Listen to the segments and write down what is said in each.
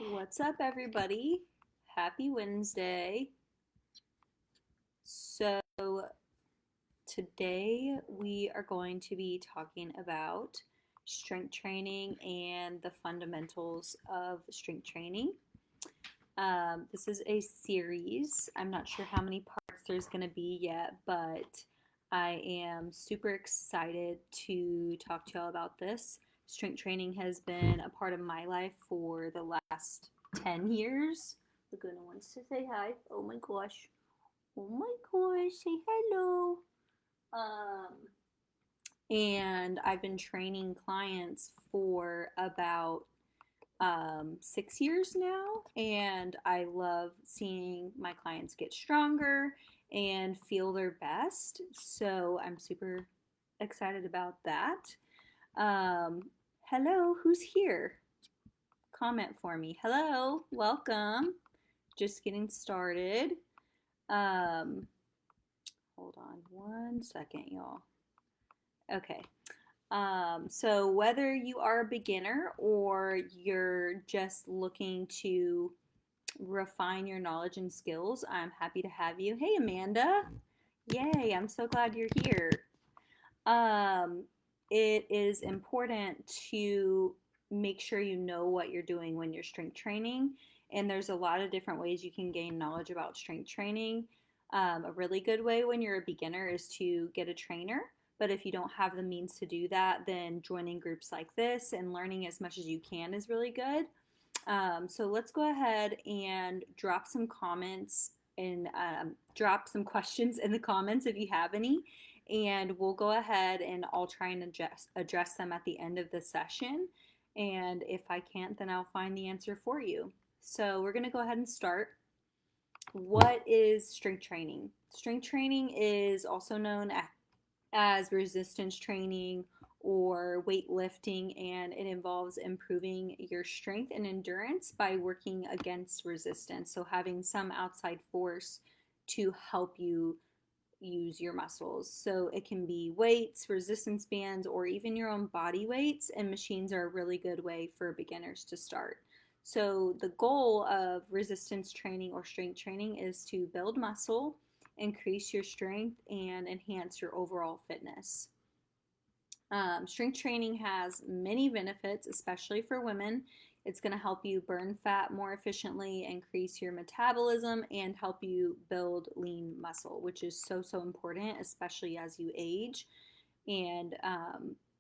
What's up, everybody? Happy Wednesday. So, today we are going to be talking about strength training and the fundamentals of strength training. This is a series. I'm not sure how many parts there's going to be yet, but I am super excited to talk to y'all about this. Strength training has been a part of my life for the last 10 years. Laguna wants to say hi. Oh my gosh. Oh my gosh. Say hello. Um, and I've been training clients for about 6 years now, and I love seeing my clients get stronger and feel their best. So I'm super excited about that. Um, Hello, who's here? Comment for me. Hello, welcome. Just getting started. Um, Hold on one second, y'all. Okay. So whether you are a beginner or you're just looking to refine your knowledge and skills, I'm happy to have you. Hey, Amanda. Yay, I'm so glad you're here. Um, it is important to make sure you know what you're doing when you're strength training. And there's a lot of different ways you can gain knowledge about strength training. A really good way when you're a beginner is to get a trainer. But if you don't have the means to do that, then joining groups like this and learning as much as you can is really good. So let's go ahead and drop some comments and drop some questions in the comments if you have any. And we'll go ahead and I'll try and address them at the end of the session. And if I can't, then I'll find the answer for you. So we're going to go ahead and start. What is strength training? Strength training is also known as resistance training or weightlifting, and it involves improving your strength and endurance by working against resistance. So, having some outside force to help you use your muscles. So, it can be weights, resistance bands, or even your own body weights, and machines are a really good way for beginners to start. So, the goal of resistance training or strength training is to build muscle, increase your strength, and enhance your overall fitness. Strength training has many benefits, especially for women. It's going to help you burn fat more efficiently, increase your metabolism, and help you build lean muscle, which is so important, especially as you age. And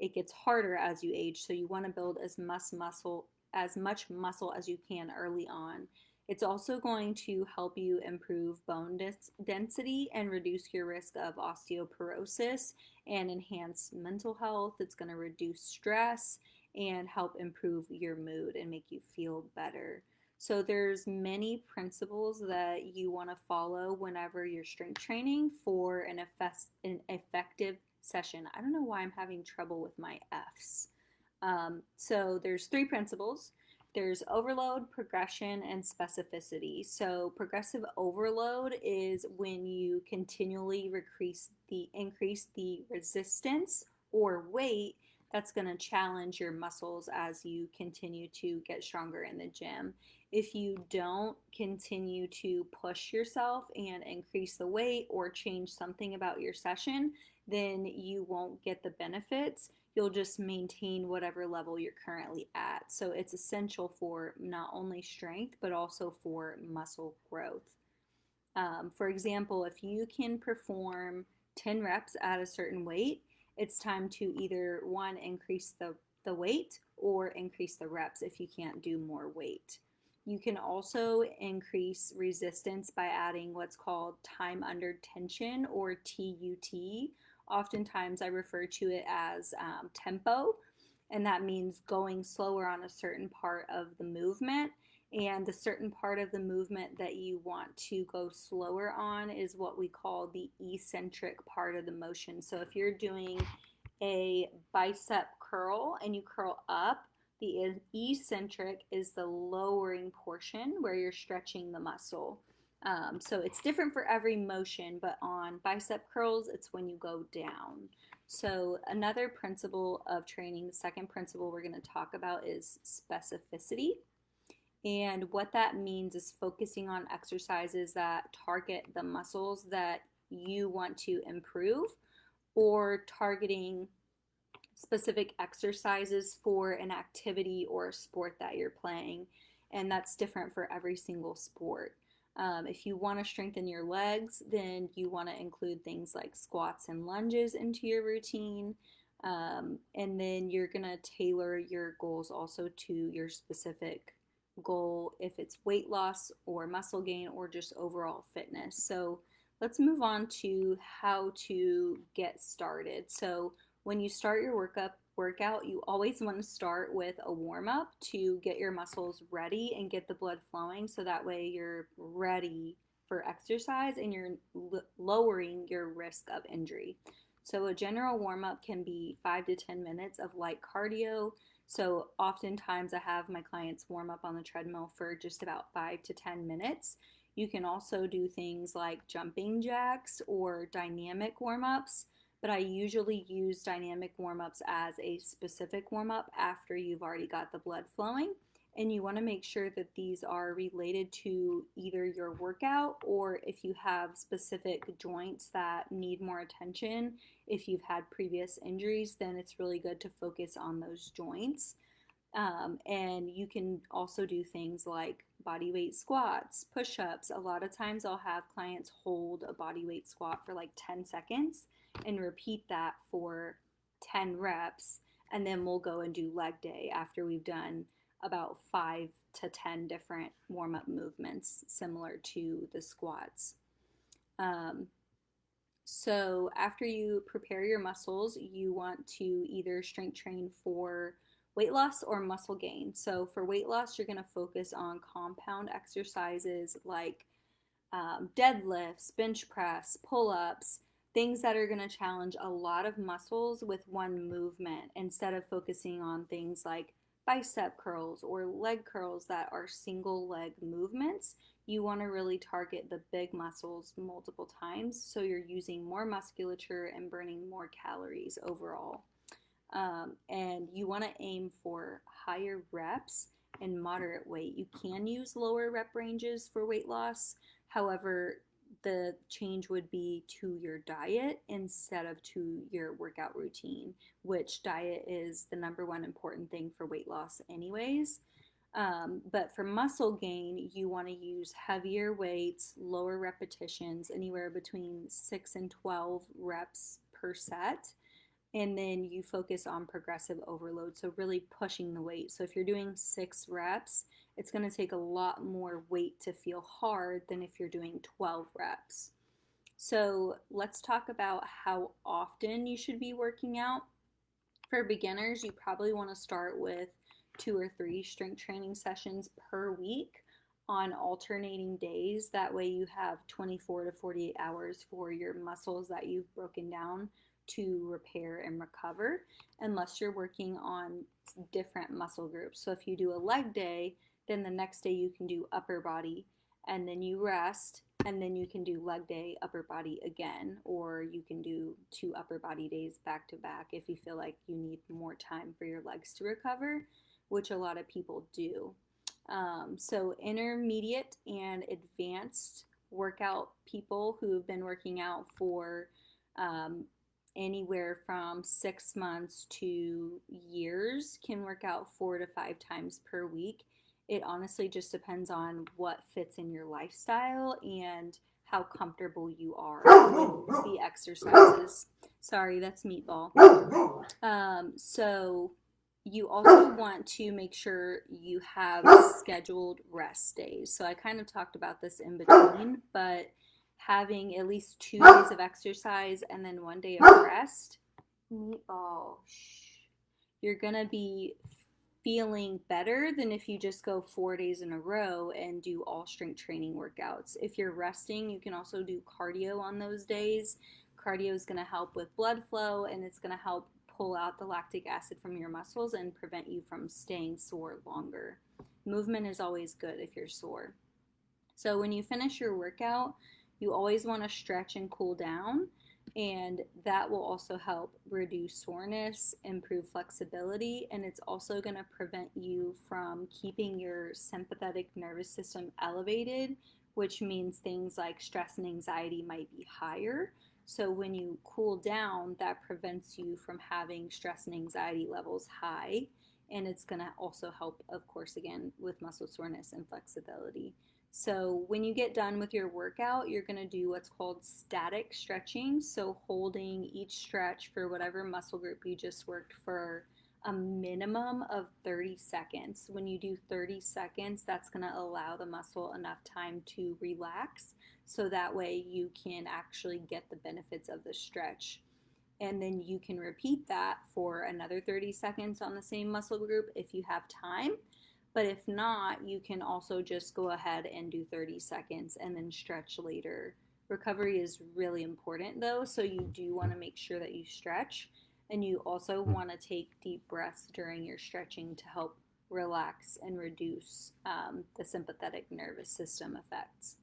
it gets harder as you age, so you want to build as much muscle as you can early on. It's also going to help you improve bone density and reduce your risk of osteoporosis and enhance mental health. It's going to reduce stress and help improve your mood and make you feel better. So there's many principles that you want to follow whenever you're strength training for an effective session. I don't know why I'm having trouble with my F's. So there's three principles. There's overload, progression, and specificity. So progressive overload is when you continually increase the resistance or weight that's going to challenge your muscles as you continue to get stronger in the gym. If you don't continue to push yourself and increase the weight or change something about your session, then you won't get the benefits. You'll just maintain whatever level you're currently at. So it's essential for not only strength, but also for muscle growth. For example, if you can perform 10 reps at a certain weight, it's time to either one, increase the weight or increase the reps if you can't do more weight. You can also increase resistance by adding what's called time under tension or TUT. Oftentimes I refer to it as tempo, and that means going slower on a certain part of the movement. And the certain part of the movement that you want to go slower on is what we call the eccentric part of the motion. So if you're doing a bicep curl and you curl up, the eccentric is the lowering portion where you're stretching the muscle. So it's different for every motion, but on bicep curls, it's when you go down. So another principle of training, the second principle we're going to talk about is specificity. And what that means is focusing on exercises that target the muscles that you want to improve, or targeting specific exercises for an activity or a sport that you're playing. And that's different for every single sport. If you want to strengthen your legs, then you want to include things like squats and lunges into your routine. And then you're going to tailor your goals also to your specific goal, if it's weight loss or muscle gain or just overall fitness. So let's move on to how to get started. So when you start your workout, you always want to start with a warm up to get your muscles ready and get the blood flowing, so that way you're ready for exercise and you're lowering your risk of injury. So a general warm up can be 5 to 10 minutes of light cardio. So oftentimes I have my clients warm up on the treadmill for just about 5 to 10 minutes. You can also do things like jumping jacks or dynamic warm ups, but I usually use dynamic warm-ups as a specific warm-up after you've already got the blood flowing. And you want to make sure that these are related to either your workout, or if you have specific joints that need more attention, if you've had previous injuries, then it's really good to focus on those joints. And you can also do things like body weight squats, push-ups. A lot of times I'll have clients hold a body weight squat for like 10 seconds and repeat that for 10 reps. And then we'll go and do leg day after we've done about 5 to 10 different warm-up movements similar to the squats. So after you prepare your muscles, you want to either strength train for weight loss or muscle gain. So for weight loss, you're going to focus on compound exercises like deadlifts, bench press, pull-ups, things that are going to challenge a lot of muscles with one movement, instead of focusing on things like bicep curls or leg curls that are single leg movements. You want to really target the big muscles multiple times, so you're using more musculature and burning more calories overall. And you want to aim for higher reps and moderate weight. You can use lower rep ranges for weight loss. However, the change would be to your diet instead of to your workout routine, which diet is the number one important thing for weight loss anyways. But for muscle gain, you want to use heavier weights, lower repetitions, anywhere between 6 and 12 reps per set. And then you focus on progressive overload, so really pushing the weight. So if you're doing 6 reps, it's going to take a lot more weight to feel hard than if you're doing 12 reps. So let's talk about how often you should be working out. For beginners, you probably want to start with 2 or 3 strength training sessions per week on alternating days. That way you have 24 to 48 hours for your muscles that you've broken down to repair and recover, unless you're working on different muscle groups. So if you do a leg day, then the next day you can do upper body, and then you rest, and then you can do leg day, upper body again, or you can do 2 upper body days back to back if you feel like you need more time for your legs to recover, which a lot of people do. So intermediate and advanced workout people who have been working out for anywhere from 6 months to years can work out 4 to 5 times per week. It honestly just depends on what fits in your lifestyle and how comfortable you are with the exercises. Sorry, that's Meatball. So you also want to make sure you have scheduled rest days. So I kind of talked about this in between, but having at least 2 days of exercise and then 1 day of rest, you're going to be feeling better than if you just go 4 days in a row and do all strength training workouts. If you're resting, you can also do cardio on those days. Cardio is going to help with blood flow, and it's going to help pull out the lactic acid from your muscles and prevent you from staying sore longer. Movement is always good if you're sore. So when you finish your workout, you always want to stretch and cool down. And that will also help reduce soreness, improve flexibility, and it's also going to prevent you from keeping your sympathetic nervous system elevated, which means things like stress and anxiety might be higher. So when you cool down, that prevents you from having stress and anxiety levels high. And it's going to also help, of course, again, with muscle soreness and flexibility. So when you get done with your workout, you're going to do what's called static stretching. So holding each stretch for whatever muscle group you just worked for a minimum of 30 seconds. When you do 30 seconds, that's going to allow the muscle enough time to relax. So that way you can actually get the benefits of the stretch. And then you can repeat that for another 30 seconds on the same muscle group if you have time. But if not, you can also just go ahead and do 30 seconds and then stretch later. Recovery is really important though, so you do want to make sure that you stretch. And you also want to take deep breaths during your stretching to help relax and reduce the sympathetic nervous system effects.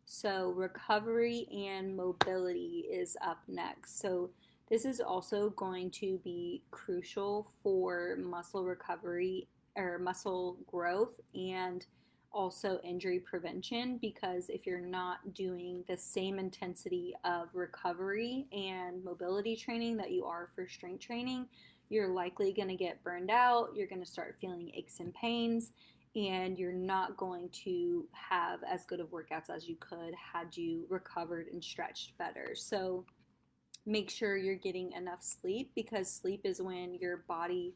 So, recovery and mobility is up next. So, this is also going to be crucial for muscle recovery or muscle growth and also injury prevention, because if you're not doing the same intensity of recovery and mobility training that you are for strength training, you're likely going to get burned out. You're going to start feeling aches and pains, and you're not going to have as good of workouts as you could had you recovered and stretched better. So make sure you're getting enough sleep, because sleep is when your body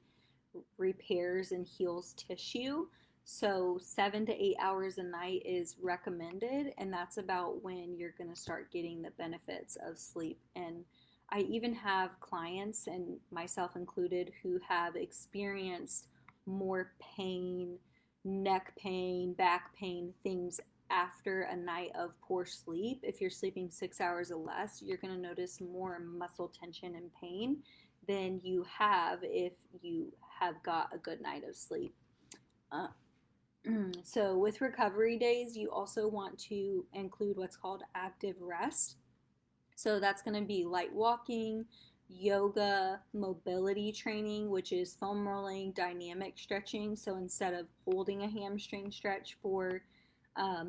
repairs and heals tissue. So 7 to 8 hours a night is recommended, and that's about when you're going to start getting the benefits of sleep. And I even have clients, and myself included, who have experienced more pain, neck pain, back pain, things after a night of poor sleep. If you're sleeping 6 hours or less, you're going to notice more muscle tension and pain than you have if you have got a good night of sleep. Uh, so, with recovery days, you also want to include what's called active rest. So, that's going to be light walking, yoga, mobility training, which is foam rolling, dynamic stretching. So, instead of holding a hamstring stretch for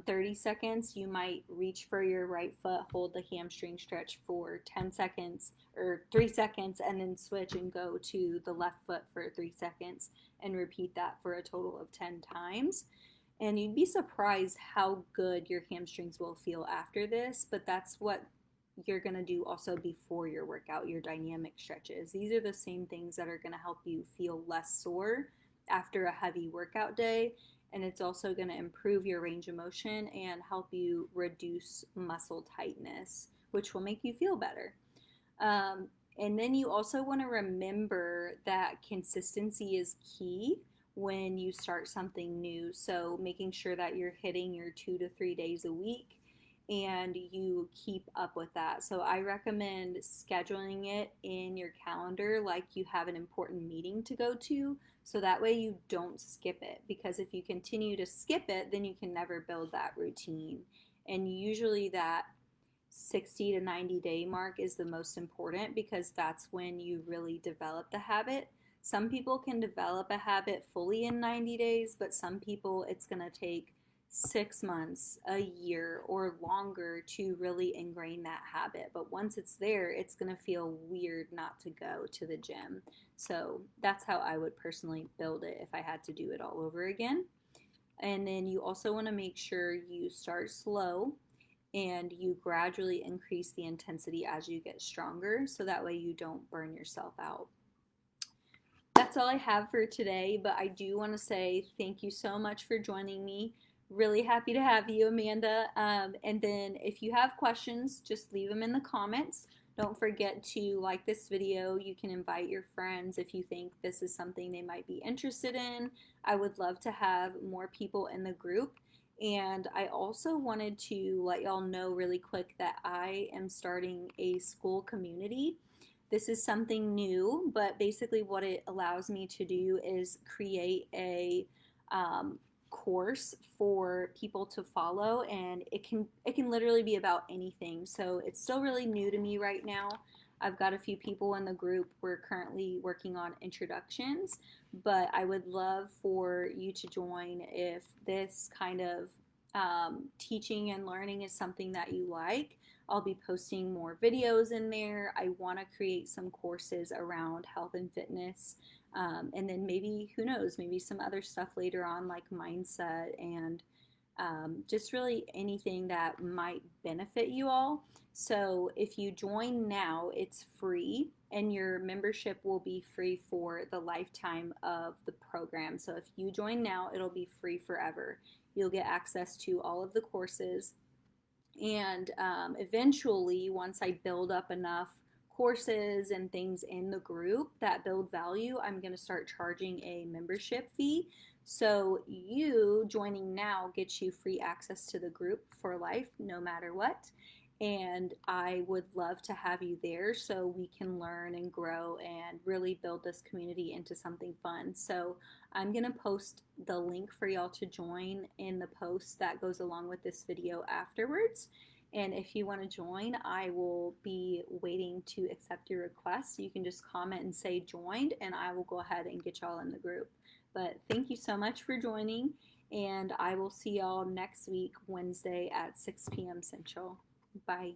30 seconds, you might reach for your right foot, hold the hamstring stretch for 10 seconds or 3 seconds, and then switch and go to the left foot for 3 seconds and repeat that for a total of 10 times. And you'd be surprised how good your hamstrings will feel after this, but that's what you're going to do also before your workout, your dynamic stretches. These are the same things that are going to help you feel less sore after a heavy workout day, and it's also going to improve your range of motion and help you reduce muscle tightness, which will make you feel better. And then you also want to remember that consistency is key when you start something new. So making sure that you're hitting your 2 to 3 days a week and you keep up with that. So I recommend scheduling it in your calendar like you have an important meeting to go to, so that way you don't skip it. Because if you continue to skip it, then you can never build that routine. And usually that 60 to 90 day mark is the most important, because that's when you really develop the habit. Some people can develop a habit fully in 90 days, but some people it's going to take 6 months, a year, or longer to really ingrain that habit. But once it's there, it's going to feel weird not to go to the gym. So that's how I would personally build it if I had to do it all over again. And then you also want to make sure you start slow and you gradually increase the intensity as you get stronger, so that way you don't burn yourself out. That's all I have for today, but I do want to say thank you so much for joining me. Really happy to have you, Amanda. And then if you have questions, just leave them in the comments. Don't forget to like this video. You can invite your friends if you think this is something they might be interested in. I would love to have more people in the group. And I also wanted to let y'all know really quick that I am starting a Skool community. This is something new, but basically what it allows me to do is create a course for people to follow, and it can literally be about anything. So it's still really new to me right now. I've got a few people in the group. We're currently working on introductions, but I would love for you to join if this kind of teaching and learning is something that you like. I'll be posting more videos in there. I want to create some courses around health and fitness. And then maybe, who knows, maybe some other stuff later on, like mindset and just really anything that might benefit you all. So if you join now, it's free, and your membership will be free for the lifetime of the program. So if you join now, it'll be free forever. You'll get access to all of the courses. And eventually, once I build up enough courses and things in the group that build value, I'm going to start charging a membership fee. So you joining now gets you free access to the group for life, no matter what. And I would love to have you there so we can learn and grow and really build this community into something fun. So I'm going to post the link for y'all to join in the post that goes along with this video afterwards. And if you want to join, I will be waiting to accept your request. You can just comment and say joined, and I will go ahead and get y'all in the group. But thank you so much for joining, and I will see y'all next week, Wednesday at 6 p.m. Central. Bye.